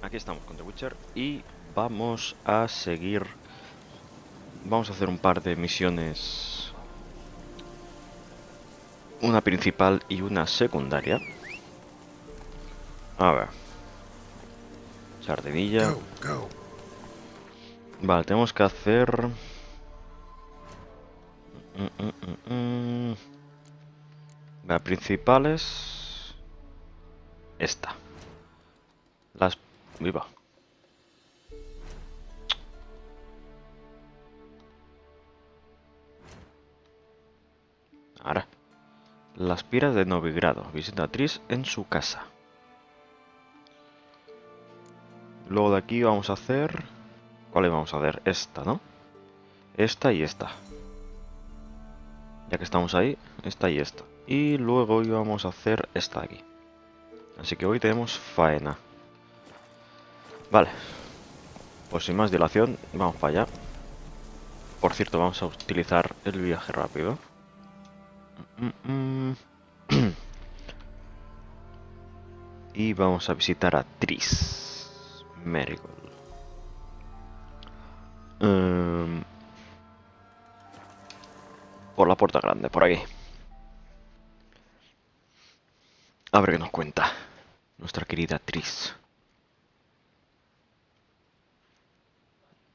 Aquí estamos con The Witcher y vamos a seguir. Vamos a hacer un par de misiones. Una principal y una secundaria. A ver. Sardinilla. Vale, tenemos que hacer... Vale, principales... Esta. Las... Viva. Ahora. Las piras de Novigrado. Visita a Triss en su casa. Luego de aquí vamos a hacer... ¿Cuál vamos a hacer? Esta, ¿no? Esta y esta. Ya que estamos ahí, esta y esta. Y luego íbamos a hacer esta de aquí. Así que hoy tenemos faena. Vale. Pues sin más dilación, vamos para allá. Por cierto, vamos a utilizar el viaje rápido. Y vamos a visitar a Triss. Marigold. Por la puerta grande, por aquí. A ver qué nos cuenta nuestra querida Triss.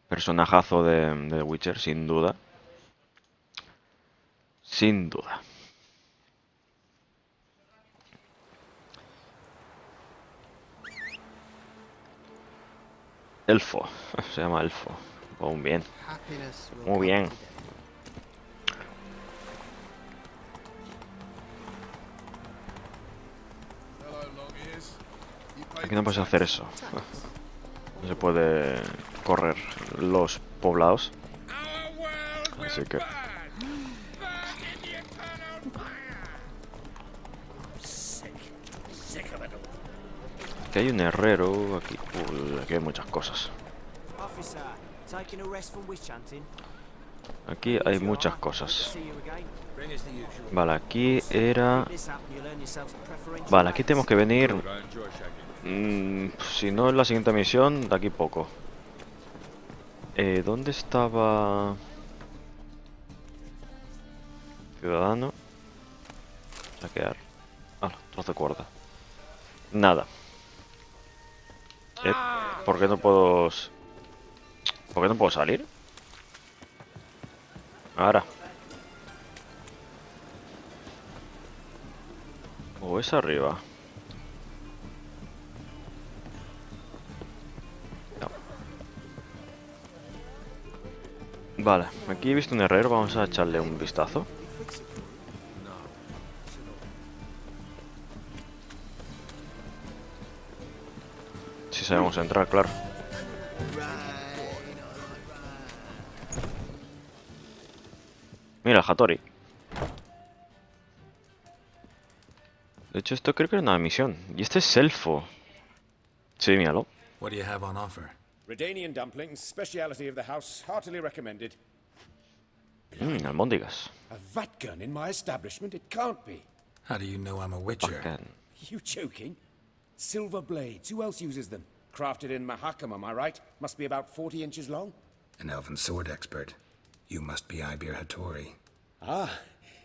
Personajazo de The Witcher, sin duda. Sin duda. Elfo. Se llama Elfo. Muy bien. Muy bien. Aquí no puedes hacer eso. No se puede correr los poblados. Así que... Aquí hay un herrero. Aquí, aquí hay muchas cosas. Aquí hay muchas cosas. Vale, aquí era... Vale, aquí tenemos que venir... si no en la siguiente misión, de aquí poco. ¿Dónde estaba...? Ciudadano. Saquear. Ah, trozo de cuerda. Nada. ¿Por qué no puedo...? ¿Por qué no puedo salir? Ahora. ¿O es arriba? No. Vale, aquí he visto un herrero, vamos a echarle un vistazo. Si sabemos entrar, claro. Mira, Hattori. De hecho, esto creo que era una misión. Y este es elfo. Sí, míralo. What do you have on offer? Redanian dumplings, speciality of the house, heartily recommended. Almóndigas. A vat gun in my establishment? It can't be. How do you know I'm a witcher? Bacán. You joking? Silver blades, who else uses them? Crafted in Mahakam, am I right? Must be about 40 inches long? An elven sword expert. You must be Ibir Hattori. Ah,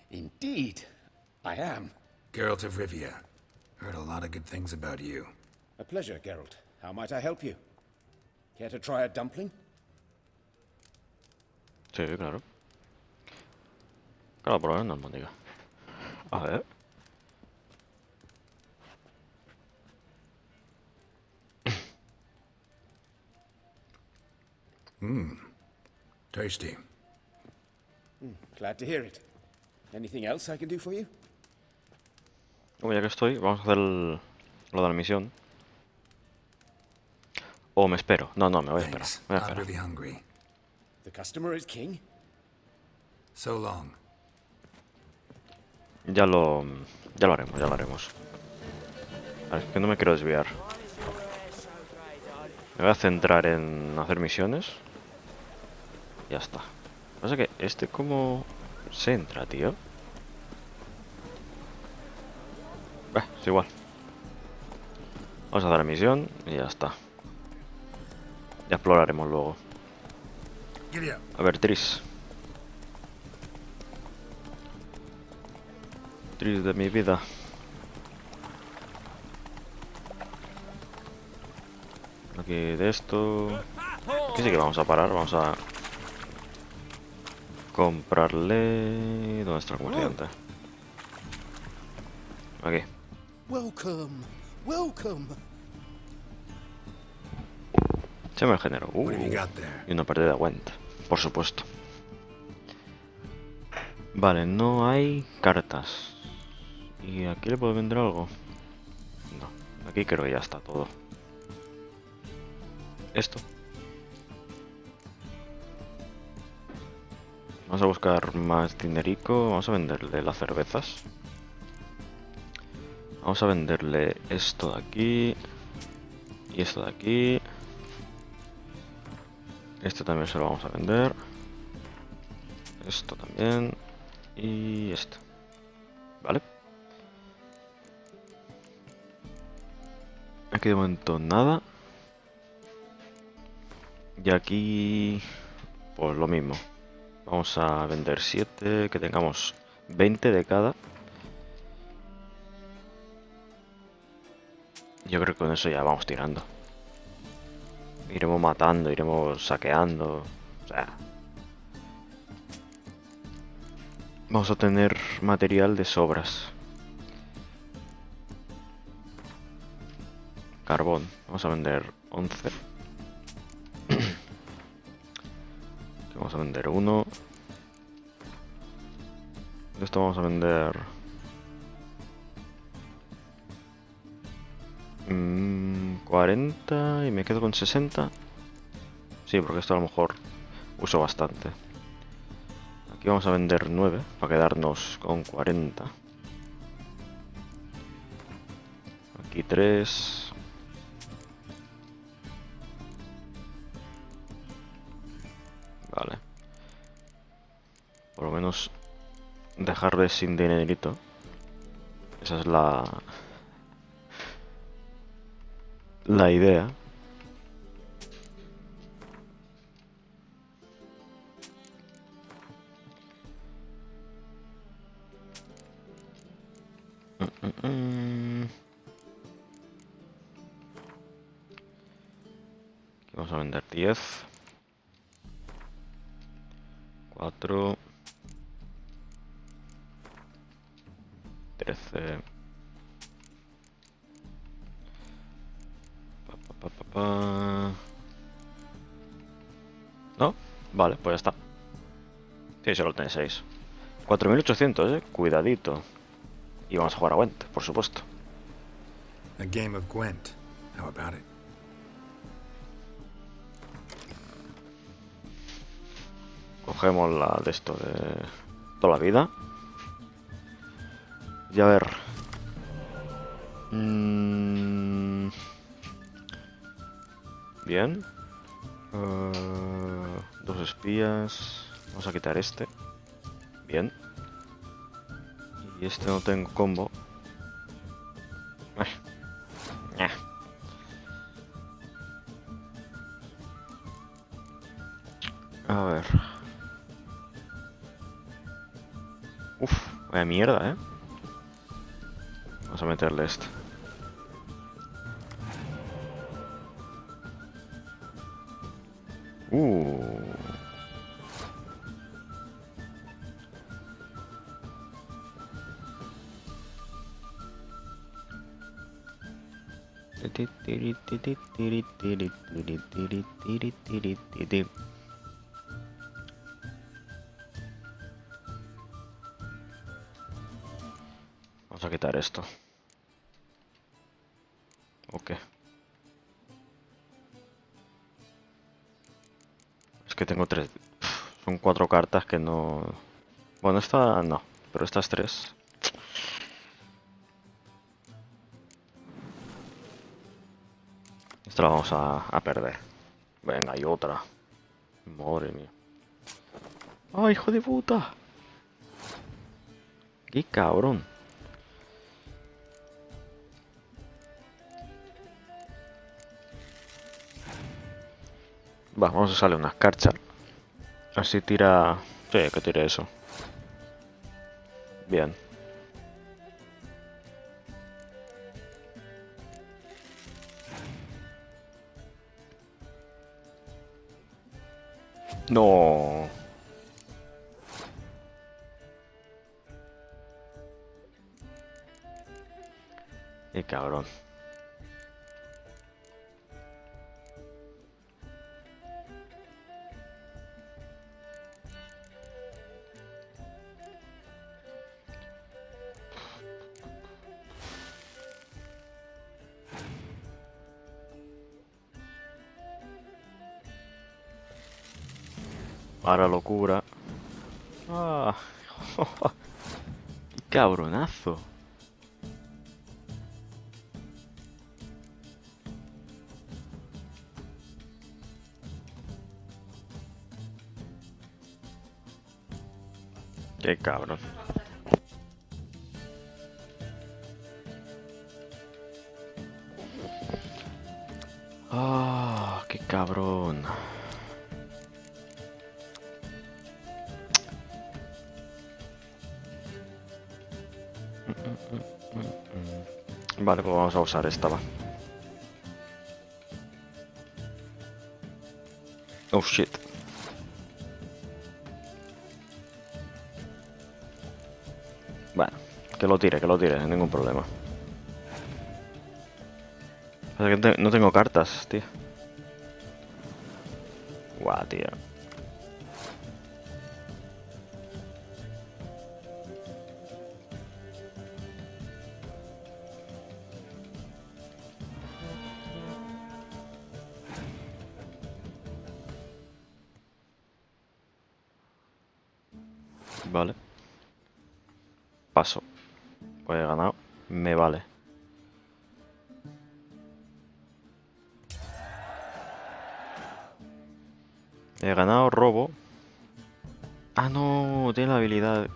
indeed. I am. Geralt of Rivia. Heard a lot of good things about you. A pleasure, Geralt. How might I help you? Care to try a dumpling? Sí, claro. Claro, por una almóndiga. A ver. Tasty. Glad to hear it. Anything else I can do for you? Como ya que estoy, vamos a hacer lo de la misión. O me espero. No, me voy a esperar. Thanks. Me voy a Not esperar. really hungry. The customer is king? So long. Ya lo haremos, ya lo haremos. A ver, es que no me quiero desviar. Me voy a centrar en hacer misiones. Ya está. Lo que pasa es que este como se entra, tío. Es igual. Vamos a hacer la misión y ya está. Ya exploraremos luego. Giddy up. A ver, Triss. Triss de mi vida. Aquí de esto. Aquí sí que vamos a parar. Vamos a comprarle. ¿Dónde está el comerciante? Aquí. Welcome, welcome. Se me genero. What have you got there? Y una pérdida de cuenta. Por supuesto. Vale, no hay cartas. ¿Y aquí le puedo vender algo? No. Aquí creo que ya está todo. Esto. Vamos a buscar más dinerico. Vamos a venderle las cervezas. Vamos a venderle esto de aquí. Y esto de aquí. Esto también se lo vamos a vender. Esto también. Y esto. Vale. Aquí de momento nada. Y aquí pues lo mismo. Vamos a vender 7, que tengamos 20 de cada. Yo creo que con eso ya vamos tirando. Iremos matando, iremos saqueando. O sea, vamos a tener material de sobras. Carbón. Vamos a vender 11. Vamos a vender 1. Esto vamos a vender 40 y me quedo con 60. Sí, porque esto a lo mejor uso bastante. Aquí vamos a vender 9 para quedarnos con 40. Aquí 3. Vale. Por lo menos dejarle sin dinerito. Esa es la idea. Aquí vamos a vender 10. 4. 13. ¿No? Vale, pues ya está. Sí, solo tenéis 6. 4800, cuidadito. Y vamos a jugar a Gwent, por supuesto. A game of Gwent. How about it? Cogemos la de esto de toda la vida. Y a ver. Bien. 2 espías. Vamos a quitar este. Bien. Y este no tengo combo. A ver. Uf, vaya mierda, Vamos a meterle esto. Vamos a quitar esto. Ok. Es que tengo 3. Son 4 cartas que no... Bueno, esta no, pero estas 3. Esta la vamos a perder. Venga, hay otra. Madre mía. ¡Ay, hijo de puta! ¡Qué cabrón! Va, vamos a usarle una escarcha. Así tira... Sí, que tire eso. Bien. No. Qué cabrón. Ahora locura. Ah. Qué cabronazo. Qué cabrón. Ah, qué cabrón. Vale, pues vamos a usar esta, va. Oh shit. Bueno, que lo tire, sin ningún problema. Pasa que no tengo cartas, tío. Guau, tío. Vale. Paso. Pues he ganado. Me vale. He ganado robo. Ah, no. Tiene la habilidad.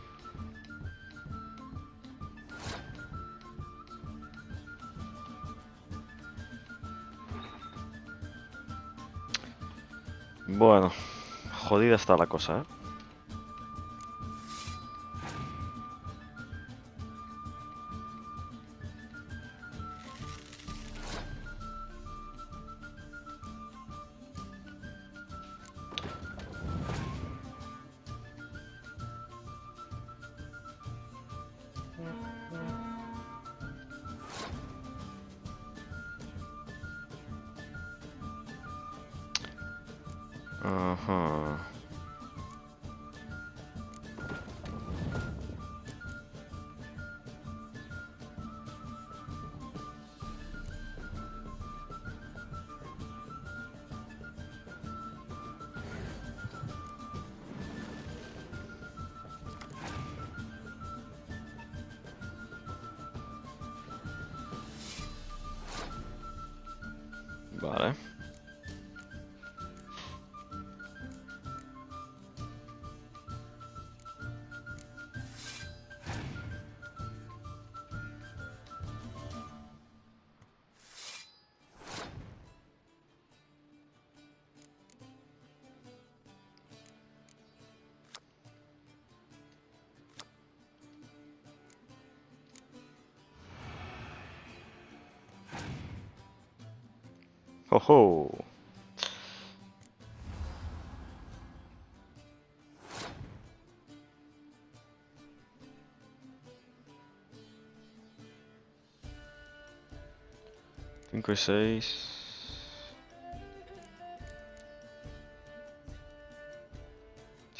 Bueno. Jodida está la cosa, ¿eh? Ajá. Vale. ¡Ojo! Cinco y 6.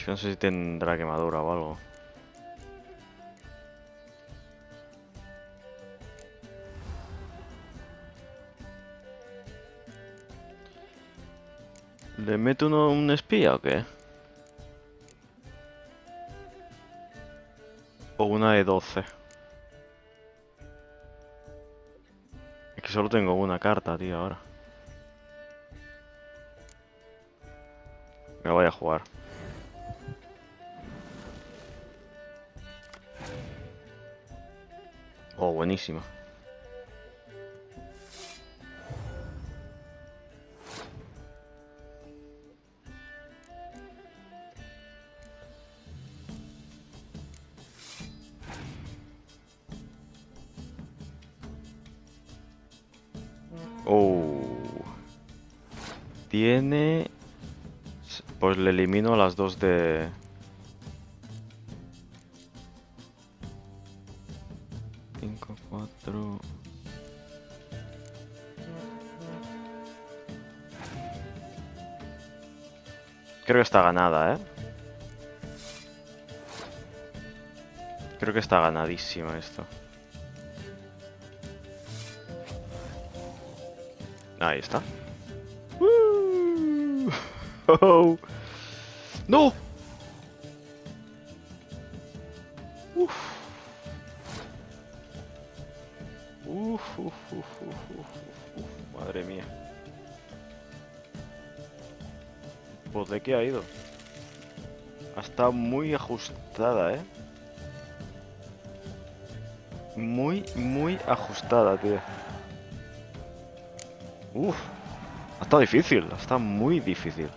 No sé si tendrá quemadura o algo. ¿Le mete uno un espía o qué? O una de 12. Es que solo tengo una carta, tío, ahora. Me la voy a jugar. Oh, buenísima. tiene... Pues le elimino a las dos de... Cinco, cuatro... Creo que está ganada, ¿eh? Creo que está ganadísima esto. Ahí está. Oh. ¡No! Uf. Madre mía. Pues de qué ha ido. Ha estado muy ajustada, ¿eh? Muy ajustada, tío. Uf. Ha estado difícil. Ha estado muy difícil.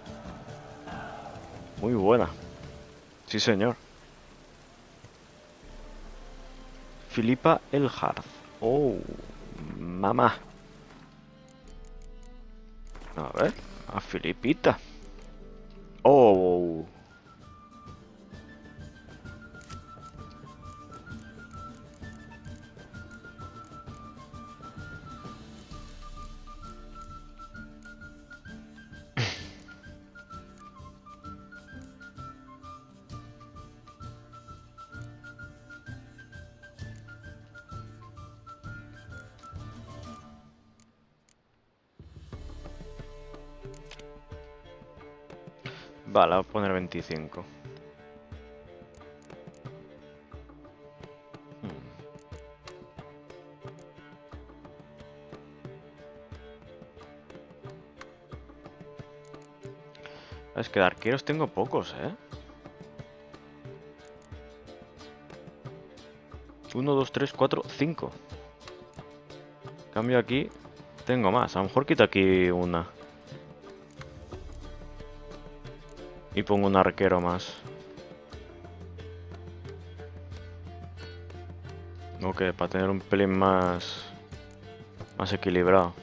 Muy buena. Sí, señor. Filipa Elhard. Oh, mamá. A ver, a Filipita. Oh. Vale, voy a poner 25. Es que de arqueros tengo pocos, ¿eh? 1, 2, 3, 4, 5. Cambio aquí. Tengo más. A lo mejor quito aquí una. Y pongo un arquero más. Ok, para tener un pelín más equilibrado.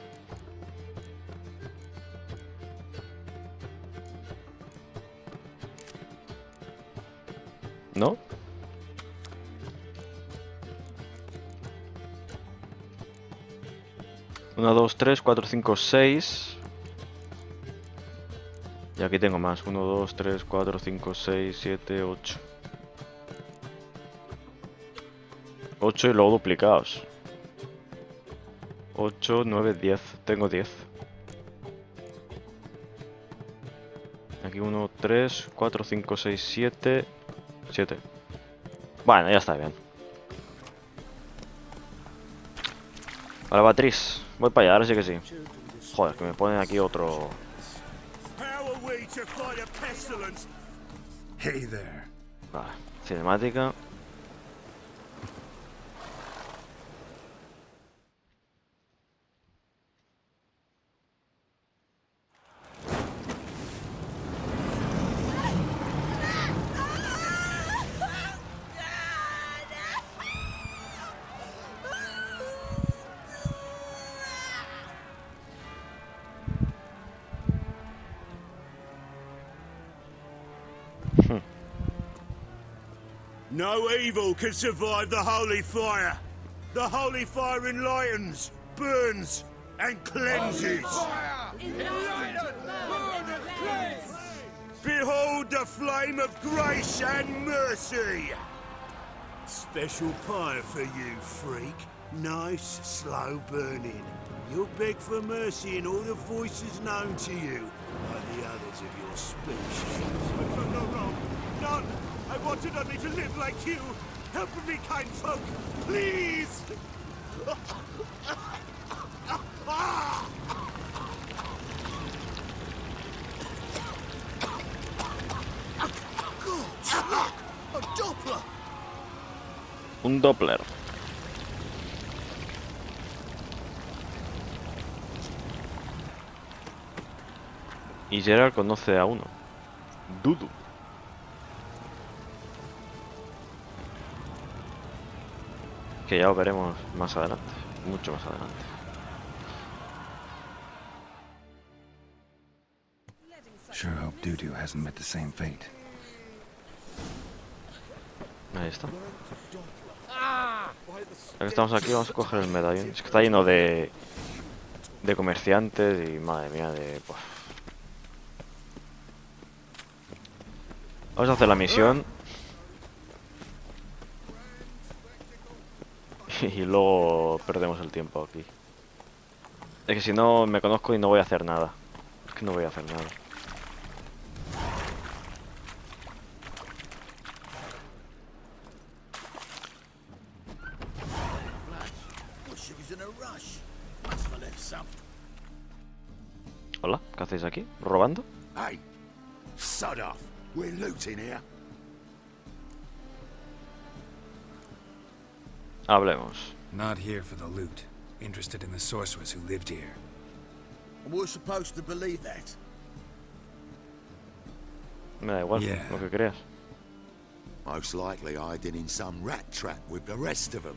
¿No? Uno, dos, tres, cuatro, cinco, seis. Y aquí tengo más. 1, 2, 3, 4, 5, 6, 7, 8. 8 y luego duplicados. 8, 9, 10. Tengo 10. Aquí 1, 3, 4, 5, 6, 7. 7. Bueno, ya está bien. Vale, va Triss. Voy para allá, ahora sí que sí. Joder, que me ponen aquí otro... Hey there. Vale, cinemática. No evil can survive the holy fire. The holy fire enlightens, burns, and cleanses. Behold the flame of grace and mercy. Special pie for you, freak. Nice, slow burning. You'll beg for mercy in all the voices known to you, like the others of your species. No. None! I wanted only to live like you! Help me, kind folk! Please! A Doppler! Un Doppler. Y Geralt conoce a uno. Dudu. Que ya lo veremos más adelante. Mucho más adelante. Sure hope Dudu hasn't met the same fate. Ahí está. Ya que estamos aquí, vamos a coger el medallón. Es que está lleno de comerciantes y madre mía de... Pues. Vamos a hacer la misión. Y luego perdemos el tiempo aquí. Es que si no me conozco y no voy a hacer nada. Es que no voy a hacer nada. Hola, ¿qué hacéis aquí? ¿Robando? Hey, sod off. We're looting here. Hablemos. Not here for the loot. Interested in the sorcerers who lived here. And we're supposed to believe that. Me da igual, Yeah. lo que creas. Most likely hiding in some rat trap with the rest of them.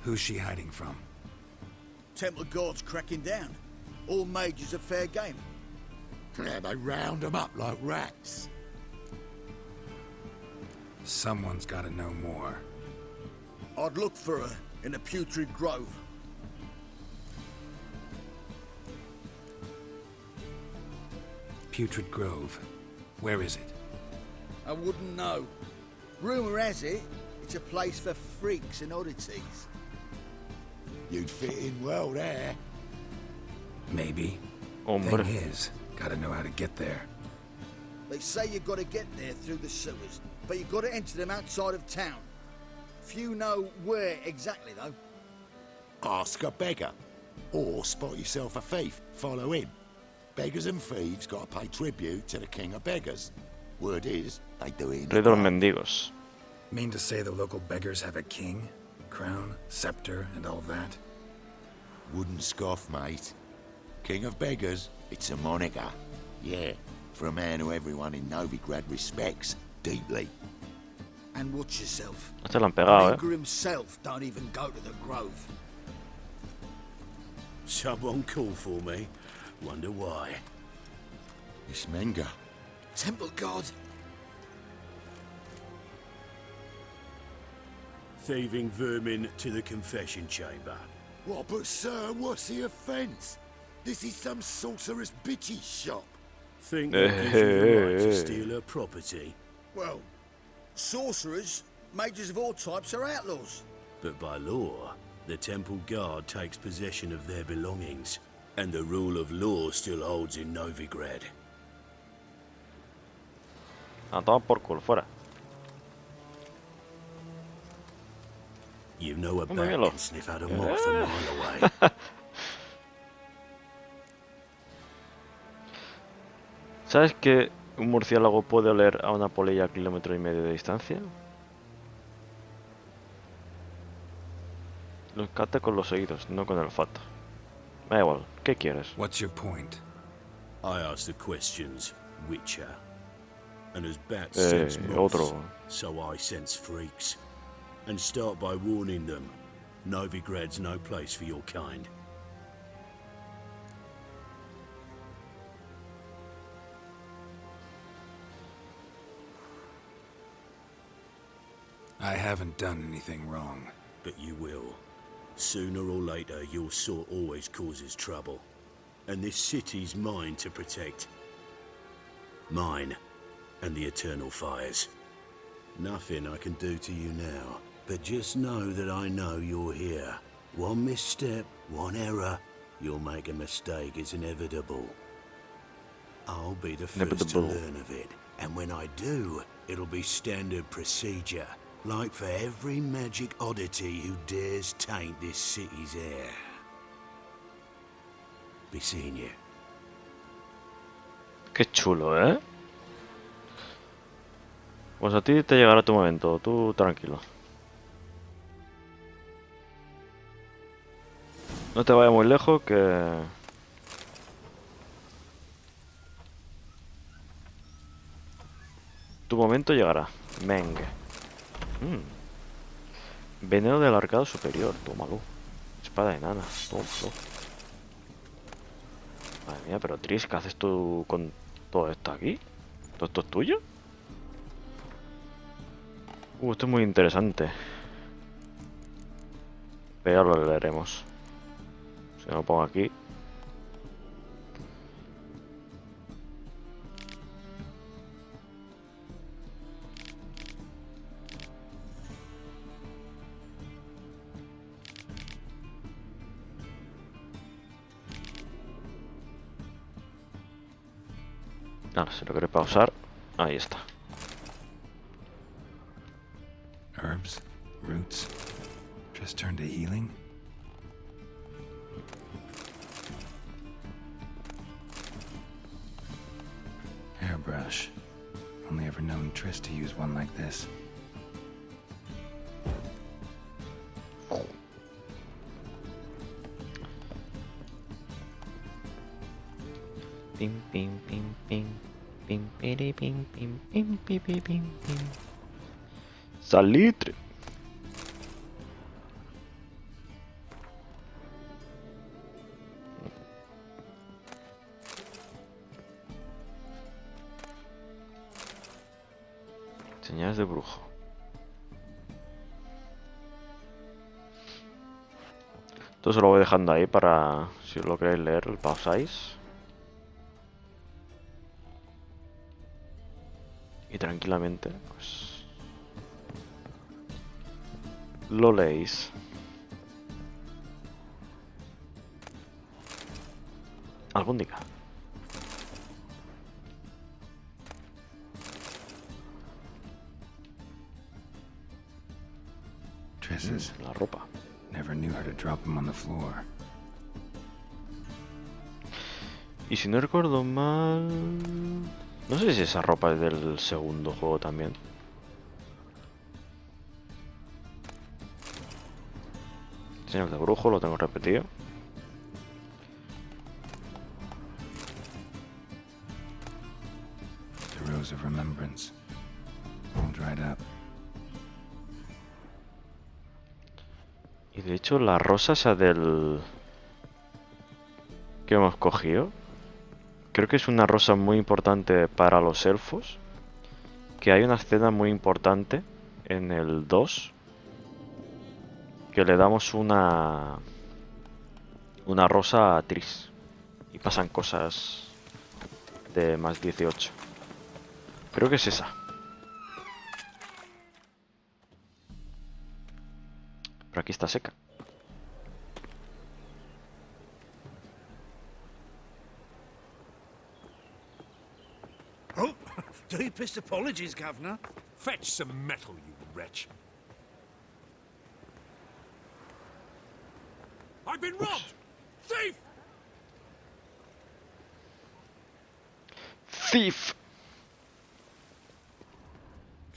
Who's she hiding from? Temple guards cracking down. All mages are fair game. Yeah, they round them up like rats. Someone's gotta know more. I'd look for her in a putrid grove. Putrid Grove. Where is it? I wouldn't know. Rumour has it, it's a place for freaks and oddities. You'd fit in well there. Maybe. Hombre. Thing is, gotta know how to get there. They say you gotta get there through the sewers, but you gotta enter them outside of town. Few know where exactly, though. Ask a beggar. Or spot yourself a thief. Follow him. Beggars and thieves gotta pay tribute to the king of beggars. Word is, they do it in Rey the de los ground. mendigos. Mean to say the local beggars have a king? Crown, scepter, and all that? Wouldn't scoff, mate. King of beggars, it's a moniker. Yeah, for a man who everyone in Novigrad respects deeply. And watch yourself. Este lo han pegado, Beggar himself don't even go to the grove. Someone call for me. Wonder why. It's Menga. Temple guard. Thieving vermin to the confession chamber. What, but sir, what's the offence? This is some sorcerer's bitchy shop. Think that gives you the right to steal her property? Well, sorcerers, mages of all types are outlaws. But by law, the temple guard takes possession of their belongings, and the rule of law still holds in Novigrad. A tomar por culo, fuera. You know a bat míralo. can sniff out a moth a mile away. ¿Sabes que un murciélago puede oler a una polilla a 1,5 km de distancia? Lo capta con los oídos, no con el olfato. Me da igual, ¿qué quieres? What's your point? I ask the questions, Witcher. And as bats Eh, sense moths, otro. so I sense freaks. And start by warning them, Novigrad's no place for your kind. I haven't done anything wrong. But you will. Sooner or later, your sort always causes trouble. And this city's mine to protect. Mine and the eternal fires. Nothing I can do to you now, but just know that I know you're here. One misstep, one error, you'll make a mistake, it's inevitable. I'll be the first to Inevitable. learn of it, and when I do, it'll be standard procedure, like for every magic oddity who dares taint this city's air. Be seeing you. Qué chulo, ¿eh? Pues a ti te llegará tu momento, tú tranquilo. No te vayas muy lejos que... Tu momento llegará. Venga. Veneno del arcado superior, tómalo. Espada enana. Toma, toma. Madre mía, pero Triss, ¿qué haces tú con todo esto aquí? ¿Todo esto es tuyo? Esto es muy interesante. Pero ya lo leeremos. Si no lo pongo aquí. Ahora, si lo queréis pausar, ahí está. Herbs, roots, just turn to healing. Hairbrush. Only ever known Triss to use one like this. Pim, pim, pim, pim. Pim, piri, pim, pim, pim, pi, pi, pim, pim. Salitre. Señales de brujo. Esto se lo voy dejando ahí para, si lo queréis leer, lo pausáis. Y tranquilamente, pues, lo leéis. Algún día. Triss's. La ropa. Never knew how to drop him on the floor. Y si no recuerdo mal... No sé si esa ropa es del segundo juego también. Señal de brujo, lo tengo repetido. The rose of remembrance. All dried up. Y de hecho la rosa esa del... que hemos cogido. Creo que es una rosa muy importante para los elfos. Que hay una escena muy importante en el 2. Que le damos una rosa a Triss. Y pasan cosas de más 18. Creo que es esa. Pero aquí está seca. Oh, deepest apologies, Governor. Fetch some metal, you wretch. I've been robbed! Thief! Thief.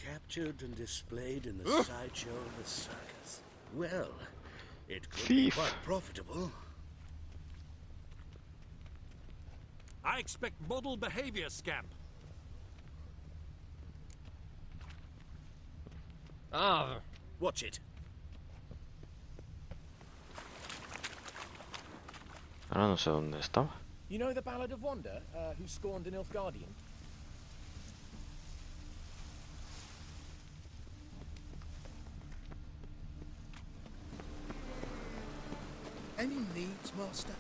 Captured and displayed in the sideshow of the circus. Well, it could Thief. be quite profitable. I expect model behavior, scamp. Ah, watch it. Ahora no sé dónde estaba. You know the Ballad of Wanda, who scorned an Nilfgaardian? Any needs, Master?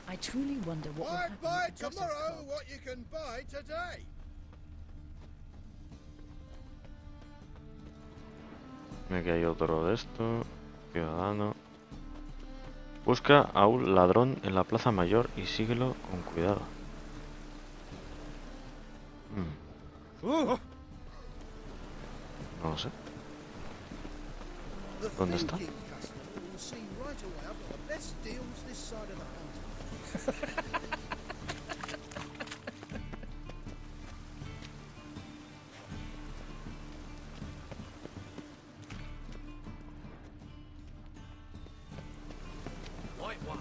I truly wonder what will I'd happen buy at the Goddess tomorrow Club. what you can buy today. Aquí hay otro de esto. Ciudadano. Busca a un ladrón en la plaza mayor y síguelo con cuidado. No lo sé. The ¿Dónde está? thinking customer will see right away I've got the best deals this side of the pond. White one.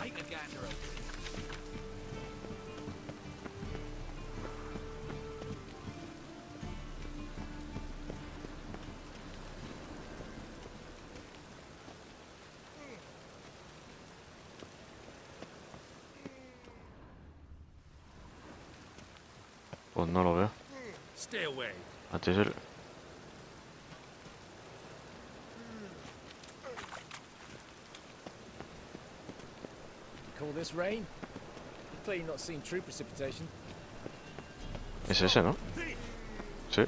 Take a gander at it. Pues no lo veo. Stay away. Este es el... Call this rain? Clearly not seen true precipitation. Es ese, ¿no? Sí.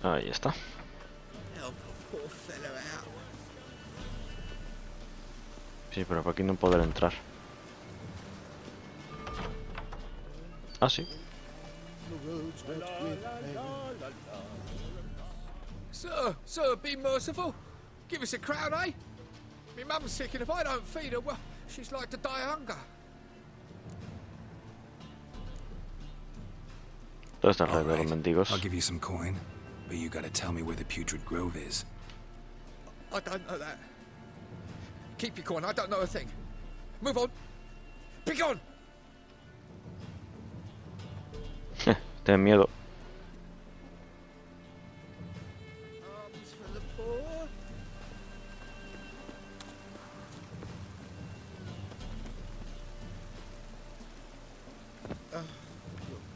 Ahí está. Sí, pero por aquí no poder entrar. Ah, sí. Sir, be merciful. Give us a crown, eh? Me mum's sick, and if I don't feed her, well, she's like to die of hunger. ¿Dónde están All los right, mendigos? I'll give you some coin, but you gotta tell me where the Putrid Grove is. I don't know that. Keep your coin, I don't know a thing. Move on. Be gone! Ten miedo. Arms for the poor. The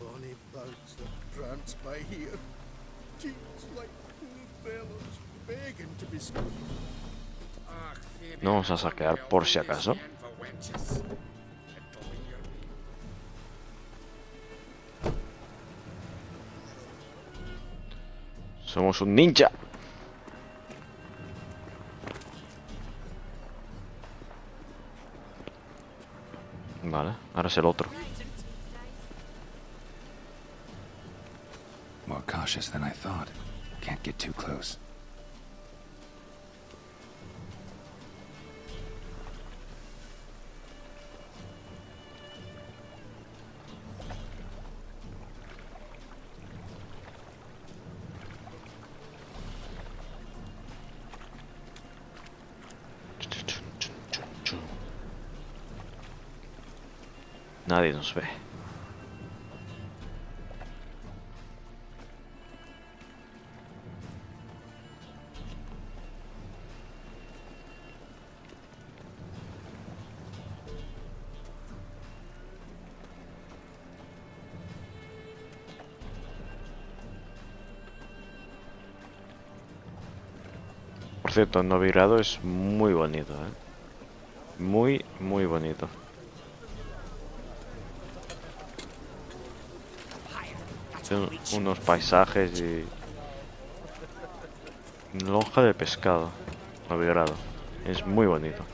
bonny boats that prance by here. Teens like fool bellows begging to be scooped. No vamos a saquear por si acaso. Somos un ninja. Vale, ahora es el otro. More cautious than I thought. Can't get too close. Nadie nos ve. Por cierto, el Novigrado es muy bonito, ¿eh? Muy, muy bonito. Tiene unos paisajes y... lonja de pescado. Novigrado. Es muy bonito.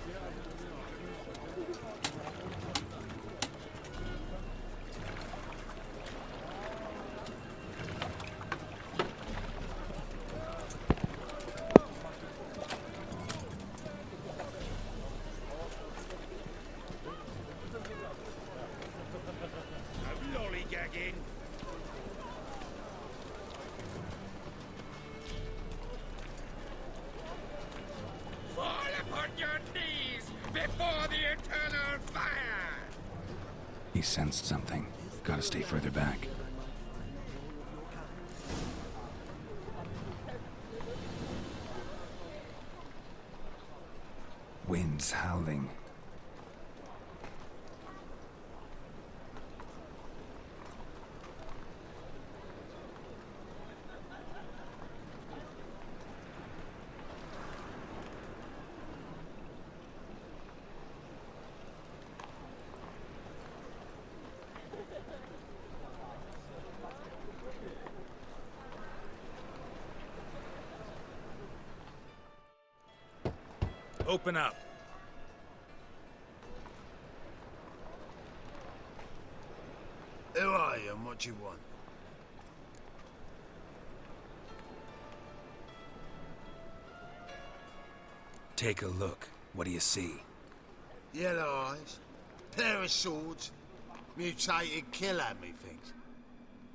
He sensed something. Gotta stay further back. Winds howling. Open up. Who are you and what do you want? Take a look. What do you see? Yellow eyes, pair of swords, mutated killer, methinks.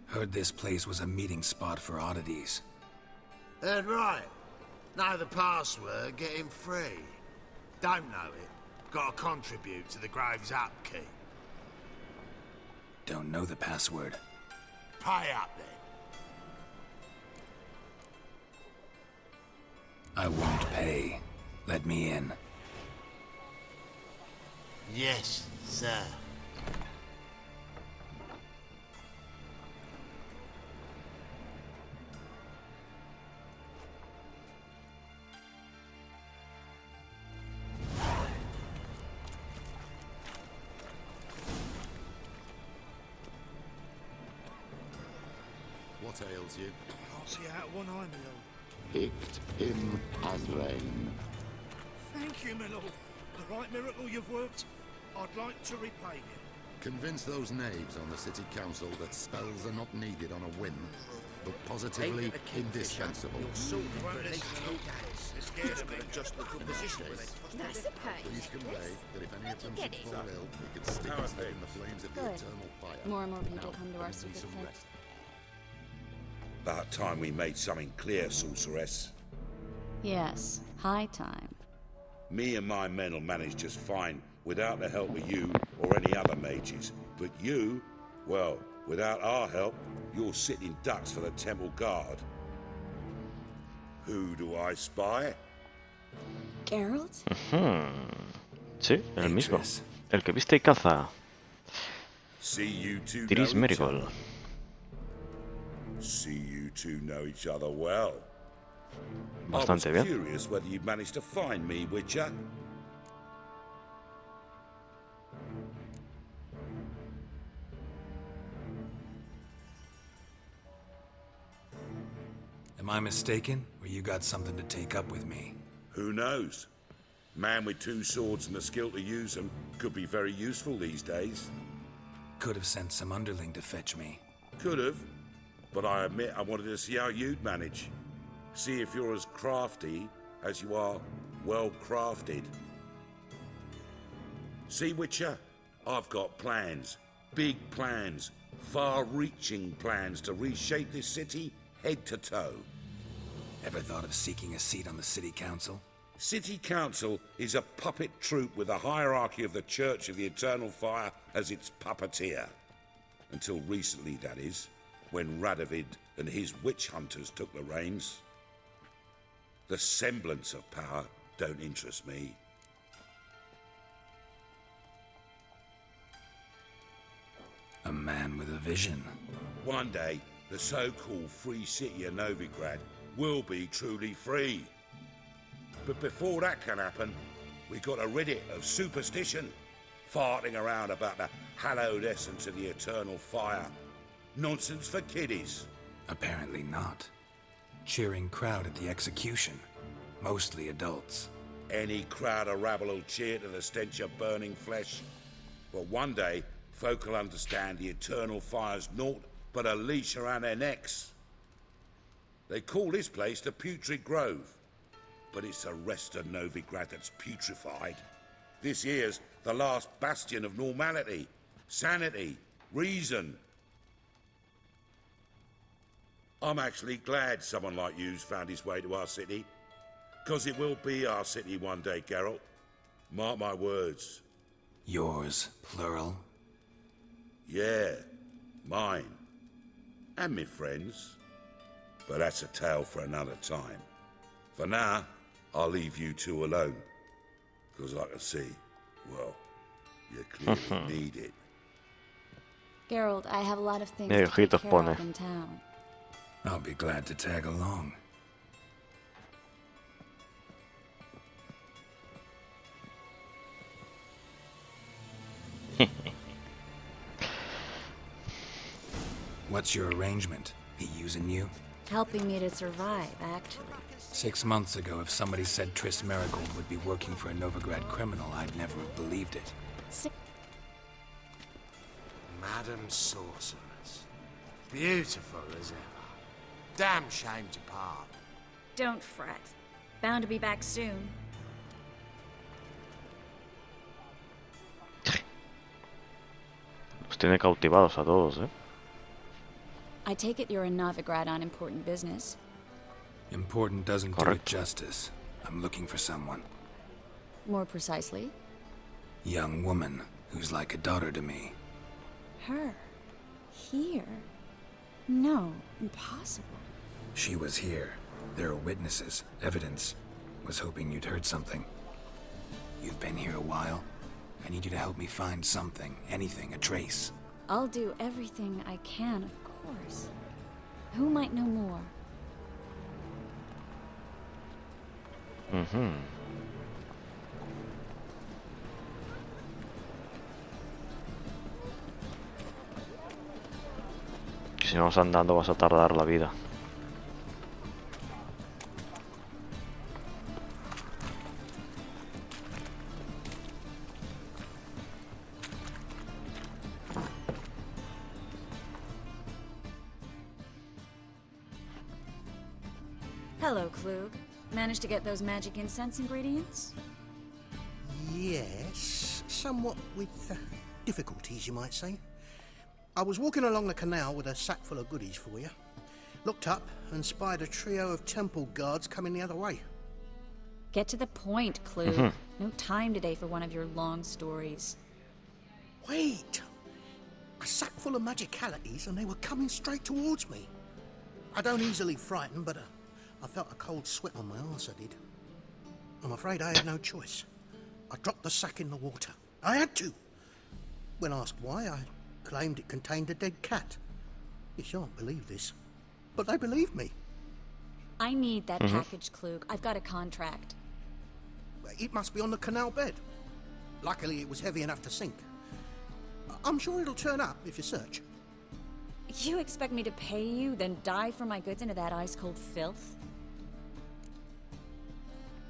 Heard this place was a meeting spot for oddities. Heard right. Know the password, get him free. Don't know it, gotta contribute to the Grove's upkeep. Don't know the password. Pay up then. I won't pay. Let me in. Yes, sir. What ails you? Can't see out of one eye, my lord. Picked him as rain. Thank you, my lord. The right miracle you've worked. I'd like to repay you. Convince those knaves on the city council that spells are not needed on a whim, but positively indispensable. This gear's got a just a good position with it. Nice Please convey that if any of them should fall ill, we could stick us in the flames of the Good. eternal fire. More and more people Now, come to our give me secret some place. rest. About time we made something clear, sorceress. Yes, high time. Me and my men will manage just fine without the help of you or any other mages. But you, well, without our help, you're sitting ducks for the temple guard. Who do I spy? Geralt? Sí, el mismo. Triss. El que viste y caza. See you two Triss know each Merigold. other. See you two know each other well. Bastante I was bien. curious whether you'd managed to find me, Witcher. Am I mistaken, or you got something to take up with me? Who knows? Man with two swords and the skill to use them could be very useful these days. Could have sent some underling to fetch me. Could have, but I admit I wanted to see how you'd manage. See if you're as crafty as you are well crafted. See, Witcher, I've got plans. Big plans. Far-reaching plans to reshape this city head to toe. Ever thought of seeking a seat on the city council? City Council is a puppet troupe with a hierarchy of the Church of the Eternal Fire as its puppeteer. Until recently, that is, when Radovid and his witch hunters took the reins. The semblance of power don't interest me. A man with a vision. One day, the so-called free city of Novigrado will be truly free. But before that can happen, we got to rid it of superstition, farting around about the hallowed essence of the eternal fire. Nonsense for kiddies. Apparently not. Cheering crowd at the execution. Mostly adults. Any crowd of rabble will cheer to the stench of burning flesh. But one day, folk will understand the eternal fire's naught but a leash around their necks. They call this place the Putrid Grove, but it's the rest of Novigrad that's putrefied. This here's the last bastion of normality, sanity, reason. I'm actually glad someone like you's found his way to our city, 'cause it will be our city one day, Geralt. Mark my words. Yours, plural. Yeah, mine. And me friends. But that's a tale for another time. For now, I'll leave you two alone. 'Cause I can see, well, you clearly need it. Geralt, I have a lot of things Mira, to take ojitos care pone. of in town. I'll be glad to tag along. What's your arrangement? He using you? Helping me to survive, actually. 6 months ago, if somebody said Triss Merigold would be working for a Novigrad criminal, I'd never have believed it. Madam Sorceress. Beautiful as ever. Damn shame to part. Don't fret. Bound to be back soon. Los tiene cautivados a todos, ¿eh? I take it you're in Novigrad on important business. Important doesn't do it Correct. justice. I'm looking for someone. More precisely, Young woman who's like a daughter to me. her. Here? No, impossible. She was here. There are witnesses, evidence, Was hoping you'd heard something. You've been here a while. I need you to help me find something, anything, a trace. I'll do everything I can, of course. Who might know more? Si no vas andando vas a tardar la vida. Hello, Klug. Managed to get those magic incense ingredients? Yes, somewhat with difficulties, you might say. I was walking along the canal with a sack full of goodies for you. Looked up and spied a trio of temple guards coming the other way. Get to the point, Klug. No time today for one of your long stories. Wait! A sack full of magicalities and they were coming straight towards me. I don't easily frighten, but I felt a cold sweat on my arse, I did. I'm afraid I had no choice. I dropped the sack in the water. I had to. When asked why, I claimed it contained a dead cat. You shan't believe this, but they believed me. I need that package, Klug. I've got a contract. It must be on the canal bed. Luckily, it was heavy enough to sink. I'm sure it'll turn up if you search. You expect me to pay you, then dive for my goods into that ice-cold filth?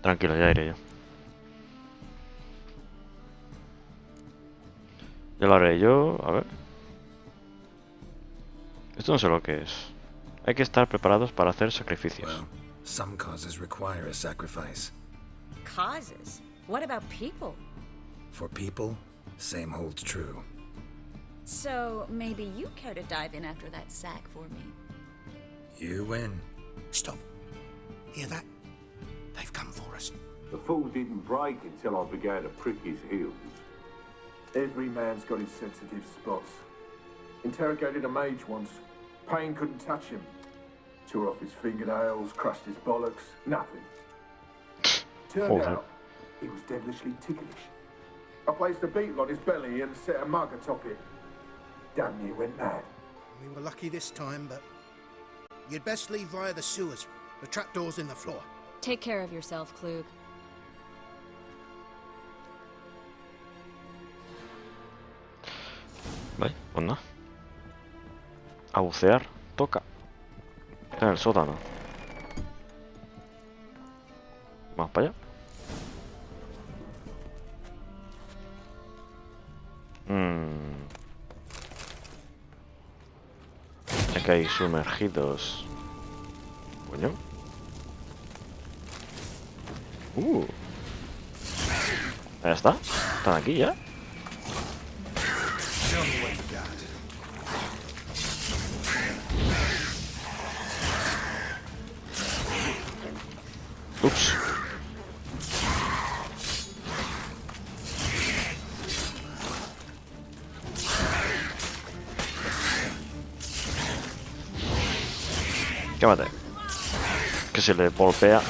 Tranquilo, ya iré yo. Ya lo haré yo, a ver. Esto no sé lo que es. Hay que estar preparados para hacer sacrificios. Well, some causes require a sacrifice. Causes? What about people? For people, same holds true. So, maybe you care to dive in after that sack for me? You win. Stop. Hear that? They've come for us. The fool didn't break until I began to prick his heels. Every man's got his sensitive spots. Interrogated a mage once. Pain couldn't touch him. Tore off his fingernails, crushed his bollocks, nothing. Turned out, he was devilishly ticklish. I placed a beetle on his belly and set a mug atop it. Damn near went mad. We were lucky this time, but you'd best leave via the sewers. The trapdoor's in the floor. Take care of yourself, Klug. Vale, pues nada. A bucear, toca. Está en el sótano. Vamos para allá. Aquí hay sumergidos. Coño. Ya está. Están aquí ya. Ups. Quémate. Que se le golpea.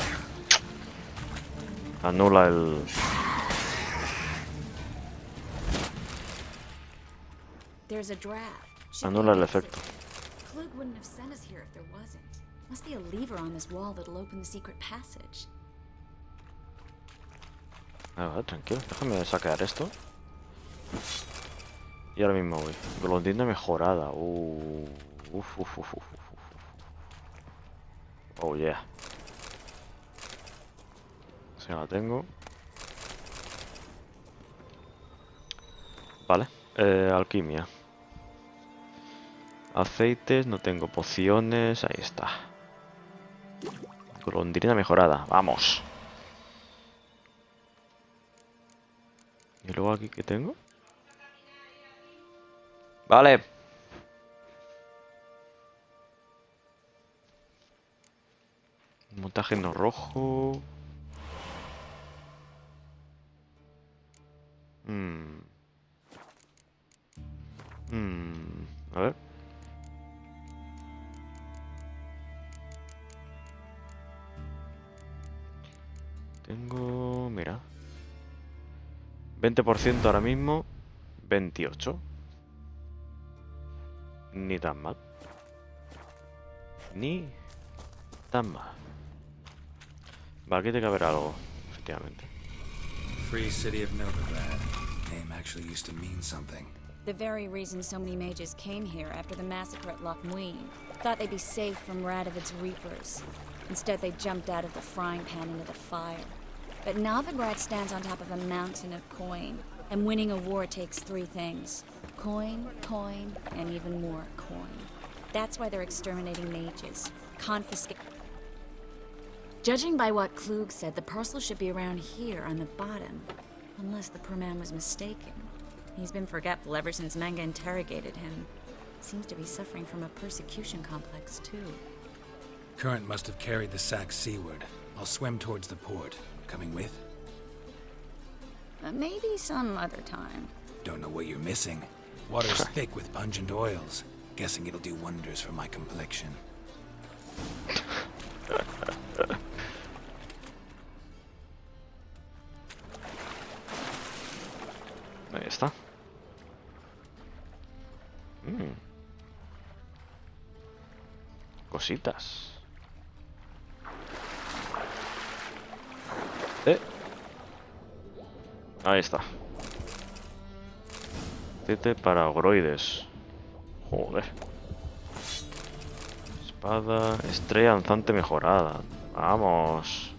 Anula el... There's a draft. Anula el efecto. Klug wouldn't have sent us here if there wasn't. Must be a lever on this wall that'll open the secret passage. Tranquilo, déjame sacar esto. Y ahora mismo voy. Golondrina mejorada. Oh yeah. Si la tengo. Vale. Alquimia. Aceites, no tengo pociones. Ahí está. Golondrina mejorada. Vamos. ¿Y luego aquí qué tengo? Vale. Montaje no rojo. A ver. 20% ahora mismo. 28. Ni tan mal. Ni tan mal. Vale, aquí tiene que haber algo, efectivamente. Free city of Novigrado. Name actually used to mean something. The very reason so many mages came here after the massacre at Loch Muin. Thought they'd be safe from Radovid's reapers. Instead, they jumped out of the frying pan into the fire. But Novigrad stands on top of a mountain of coin. And winning a war takes 3 things. Coin, coin, and even more coin. That's why they're exterminating mages. Confiscate. Judging by what Klug said, the parcel should be around here on the bottom. Unless the poor man was mistaken. He's been forgetful ever since Manga interrogated him. Seems to be suffering from a persecution complex, too. Current must have carried the sack seaward. I'll swim towards the port. Coming with? Maybe some other time. Don't know what you're missing. Water's thick with pungent oils. Guessing it'll do wonders for my complexion. Ahí está. Cositas. Ahí está. Tete para agroides. Joder. Espada. Estrella danzante mejorada. Vamos.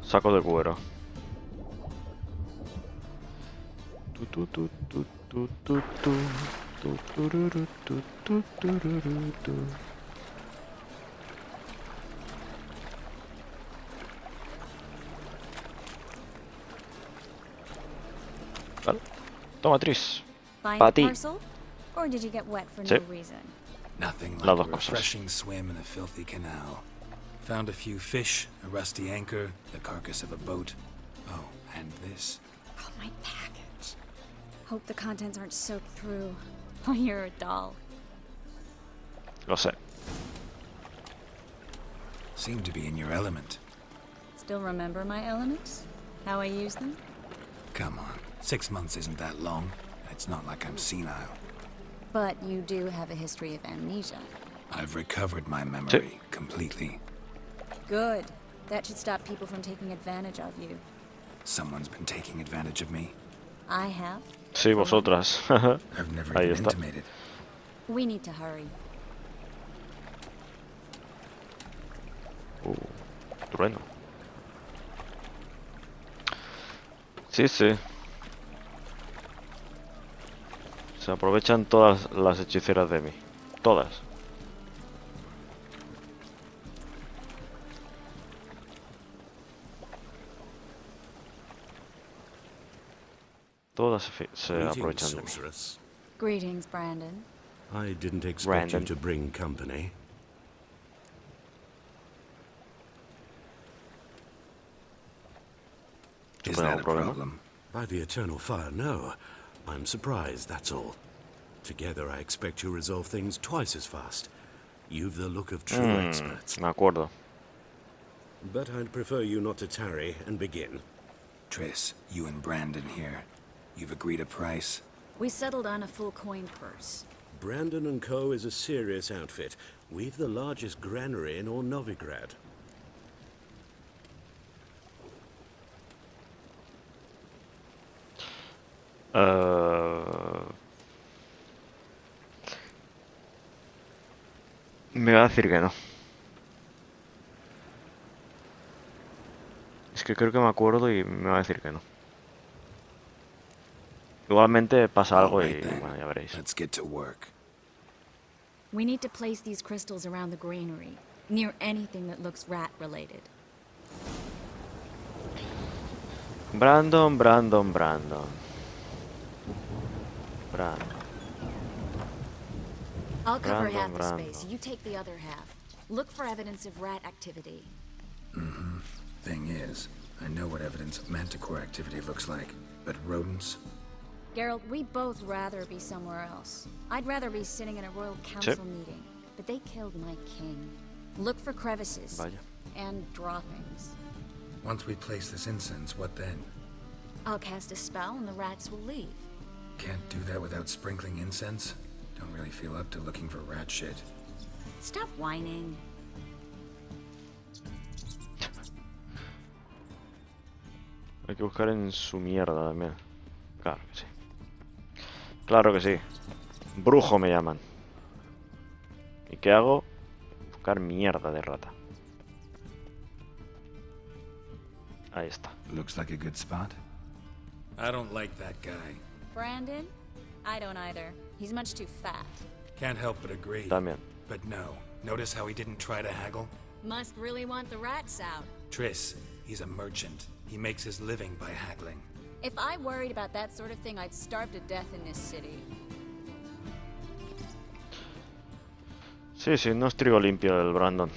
Saco de cuero. Vale. Toma, Triss. Pa' ti. Or did you get wet for no reason? Nothing like a refreshing swim in a filthy canal. Found a few fish, a rusty anchor, the carcass of a boat. Oh, and this. Oh, my package. Hope the contents aren't soaked through. Oh, you're a doll. Lo sé. Seem to be in your element. Still remember my elements? How I use them? Come on. 6 months isn't that long. It's not like I'm senile. But you do have a history of amnesia. I've recovered my memory completely. Good. That should stop people from taking advantage of you. Someone's been taking advantage of me. I have. Sí, vosotras. I've never been intimated. We need to hurry. Trueno. Sí, sí. Se aprovechan todas las hechiceras de mí. Todas. Todas se aprovechan de mí. Greetings, Brandon. I didn't expect you to bring company. Is that a problem? By the eternal fire, no. I'm surprised, that's all. Together, I expect you resolve things twice as fast. You've the look of true experts. Me acuerdo. But I'd prefer you not to tarry and begin. Triss, you and Brandon here. You've agreed a price? We settled on a full coin purse. Brandon & Co. is a serious outfit. We've the largest granary in all Novigrad. Me va a decir que no. Es que creo que me acuerdo y me va a decir que no. Igualmente pasa algo y bueno, ya veréis. Let's get to work. We need to place these crystals around the granary, near anything that looks rat-related. Brandon. I'll cover half the space. You take the other half. Look for evidence of rat activity. Thing is, I know what evidence of manticore activity looks like, but rodents? Geralt, we'd both rather be somewhere else. I'd rather be sitting in a royal council meeting, but they killed my king. Look for crevices and droppings. Once we place this incense, what then? I'll cast a spell and the rats will leave. Can't do that without sprinkling incense? Don't really feel up to looking for rat shit. Stop whining. Hay que buscar en su mierda también. Claro que sí. Claro que sí. Brujo me llaman. ¿Y qué hago? Buscar mierda de rata. Ahí está. Looks like a good spot. I don't like that guy. Brandon? I don't either. He's much too fat. Can't help but agree. También. But no. Notice how he didn't try to haggle? Must really want the rats out. Triss, he's a merchant. He makes his living by haggling. If I worried about that sort of thing, I'd starve to death in this city. Sí, sí, no es trigo limpio el Brandon.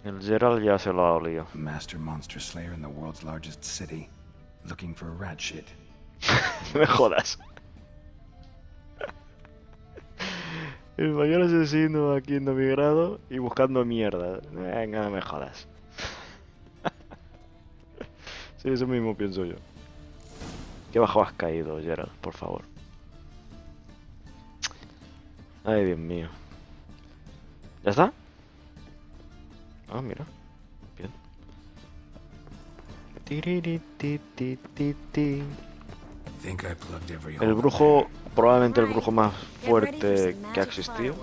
El Geralt ya se lo ha olido. A master monster slayer in the world's largest city, looking for rat shit. Me jodas. El mayor asesino aquí en Novigrado y buscando mierda. Venga, no me jodas. Sí, eso mismo pienso yo. Qué bajo has caído, Geralt, por favor. Ay, Dios mío. ¿Ya está? Ah, mira. Bien. El brujo, probablemente el brujo más fuerte que ha existido.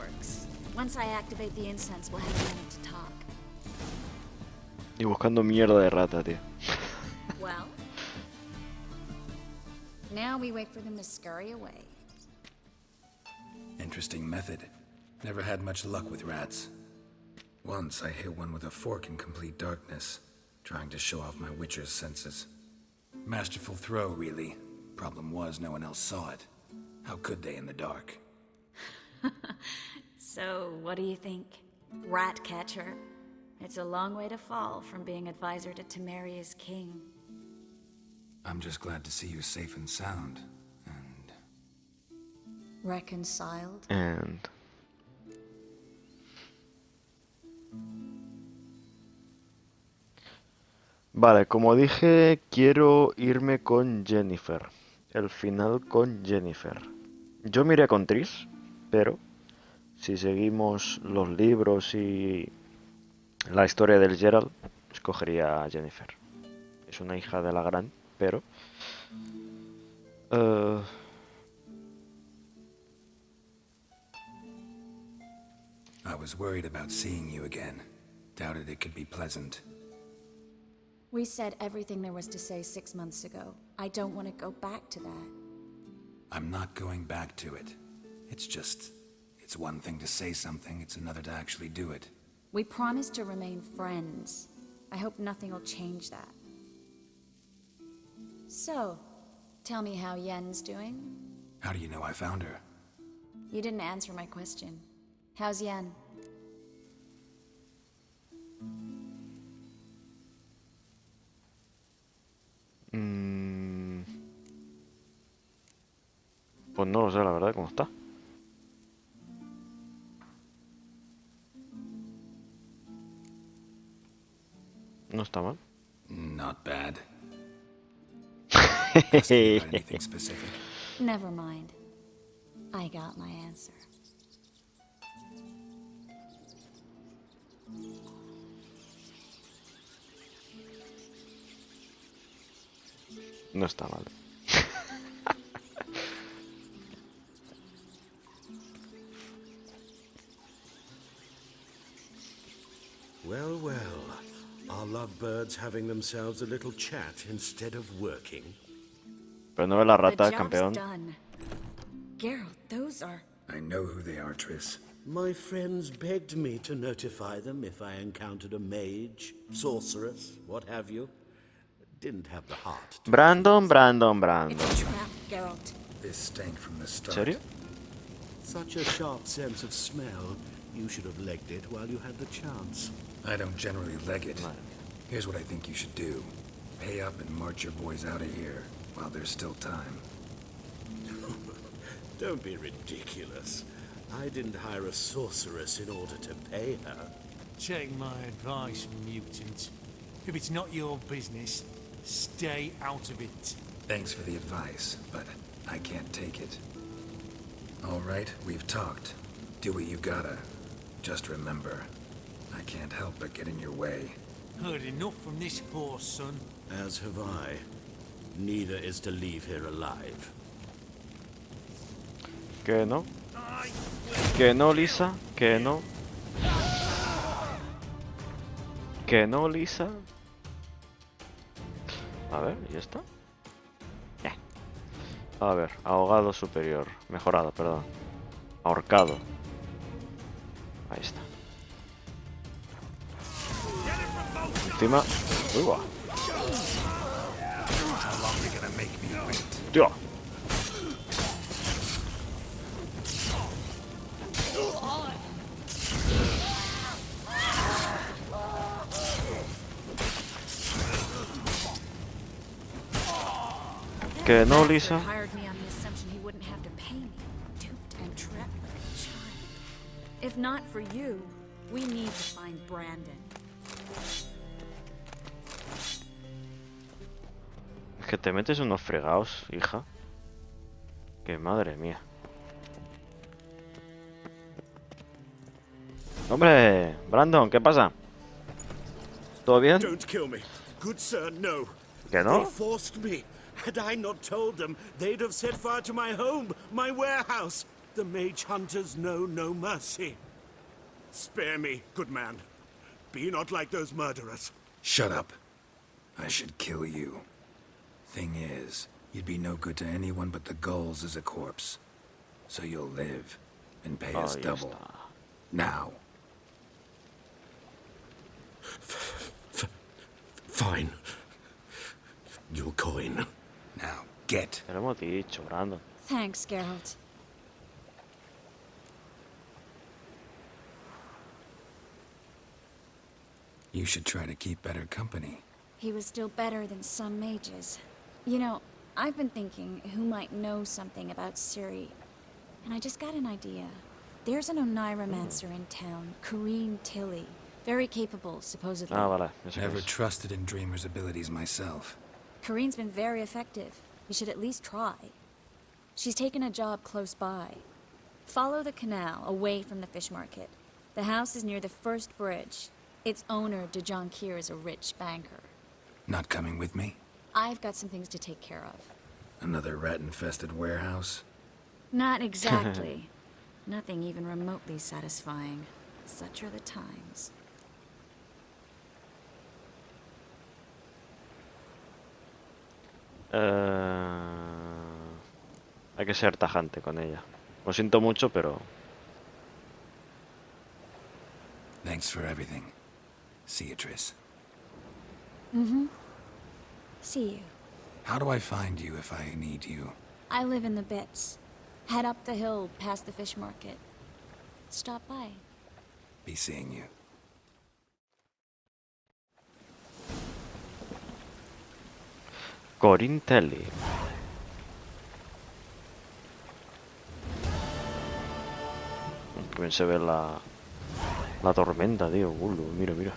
Y buscando mierda de rata, tío. Now we wait for them to scurry away. Interesting method. Never had much luck with rats. Once I hit one with a fork in complete darkness, trying to show off my witcher's senses. Masterful throw, really. Problem was, no one else saw it. How could they in the dark? So, what do you think? Rat catcher? It's a long way to fall from being advisor to Temeria's king. I'm just glad to see you safe and sound, and... Reconciled? And... Vale, como dije, quiero irme con Yennefer. El final con Yennefer. Yo me iré con Triss, pero si seguimos los libros y la historia del Geralt, escogería a Yennefer. Es una hija de la gran, pero... I was worried about seeing you again. Doubted it could be pleasant. We said everything there was to say 6 months ago. I don't want to go back to that. I'm not going back to it. It's just... It's one thing to say something, it's another to actually do it. We promised to remain friends. I hope nothing will change that. So, tell me how Yen's doing? How do you know I found her? You didn't answer my question. How's Yen? Pues no lo sé, la verdad, cómo está. No está mal. Not bad. Anything specific? Never mind. I got my answer. No está mal. Well, well. Are lovebirds having themselves a little chat instead of working? Pero no ve la rata, campeón. Geralt, those are... I know who they are, Triss. My friends begged me to notify them if I encountered a mage, sorceress, what have you. Didn't have the heart. Brandon. It's a trap, Geralt. This stank from the start. ¿En serio? Such a sharp sense of smell. You should have legged it while you had the chance. I don't generally leg it. Here's what I think you should do. Pay up and march your boys out of here while there's still time. Don't be ridiculous. I didn't hire a sorceress in order to pay her. Take my advice, mutant. If it's not your business, stay out of it. Thanks for the advice, but I can't take it. All right, we've talked. Do what you gotta. Just remember, I can't help but get in your way. Heard enough from this horse, son. As have I. Neither is to leave here alive. Que no. Que no, Lisa. Que no. Que no, Lisa. A ver, ¿y esto? A ver, ahogado superior. Mejorado, perdón. Ahorcado. Ahí está. Encima. Uy, va. Tío. Que no, Lisa. Hired me on the assumption he wouldn't have to pay me. Duped and trapped like a child. If not for you, we need to find Brandon. Es que te metes unos fregados, hija. Que madre mía. Hombre, Brandon, ¿qué pasa? ¿Todo bien? Don't kill me. Good sir, no. ¿Que no? They forced me. Had I not told them, they'd have set fire to my home, my warehouse. The mage hunters know no mercy. Spare me, good man. Be not like those murderers. Shut up. I should kill you. Thing is, you'd be no good to anyone but the gulls as a corpse. So you'll live and pay us double. Now. Fine. Your coin. Now, get. Te lo hemos dicho, Brandon. Thanks, Geralt. You should try to keep better company. He was still better than some mages. You know, I've been thinking who might know something about Ciri. And I just got an idea. There's an Oneiromancer in town, Corrine Tilly. Very capable, supposedly. Ah, vale. Never trusted in Dreamer's abilities myself. Corrine's been very effective. You should at least try. She's taken a job close by. Follow the canal, away from the fish market. The house is near the first bridge. Its owner, De Jonquier, is a rich banker. Not coming with me? I've got some things to take care of. Another rat-infested warehouse? Not exactly. Nothing even remotely satisfying. Such are the times. Hay que ser tajante con ella. Lo siento mucho, pero... Thanks for everything. See you, Triss. Mm-hmm. See you. How do I find you if I need you? I live in the Bits. Head up the hill past the fish market. Stop by. Be seeing you. Corrine Tilly. Que bien se ve la tormenta, tío. Mira, mira.